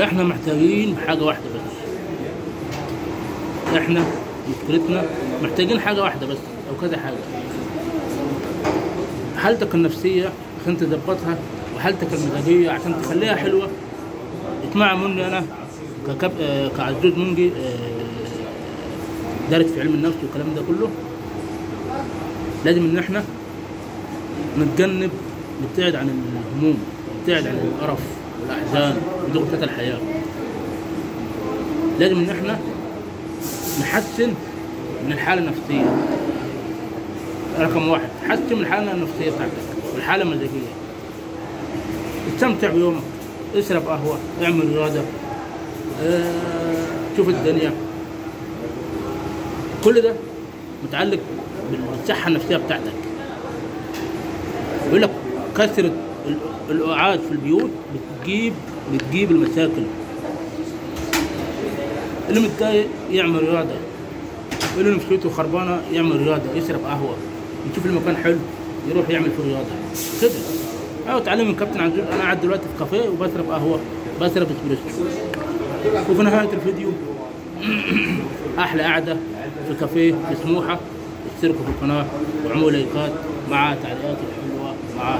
احنا محتاجين حاجة واحدة بس. احنا مشكلتنا محتاجين حاجة واحدة بس او كذا حاجة. حالتك النفسية عشان تظبطها وحالتك المزاجية عشان تخليها حلوة. اسمع مني انا كعزوز منجي، دارس في علم النفس والكلام ده كله. لازم ان احنا نتجنب، نبتعد عن الهموم، نبتعد عن القرف والاحزان وضغوطات الحياه. لازم ان احنا نحسن من الحاله النفسيه. رقم واحد، حسن من الحاله النفسيه بتاعتك والحاله المزاجيه. استمتع بيومك، اشرب قهوه، اعمل رياضه، شوف الدنيا. كل ده متعلق بالصحه النفسيه بتاعتك. يقول لك كثرة القعاد في البيوت بتجيب المشاكل. اللي متضايق يعمل رياضة، اللي نفسيته خربانة يعمل رياضة، يشرب قهوة، يشوف المكان حلو يروح يعمل فيه رياضة كده. أنا اتعلم من كابتن عزوز. أنا قاعد دلوقتي في كافيه وبشرب قهوة، بشرب اسبريسو. وفي نهاية الفيديو أحلى قعدة في كافيه في سموحة. اشتركوا في القناة واعملوا لايكات مع تعليقات الحلوة مع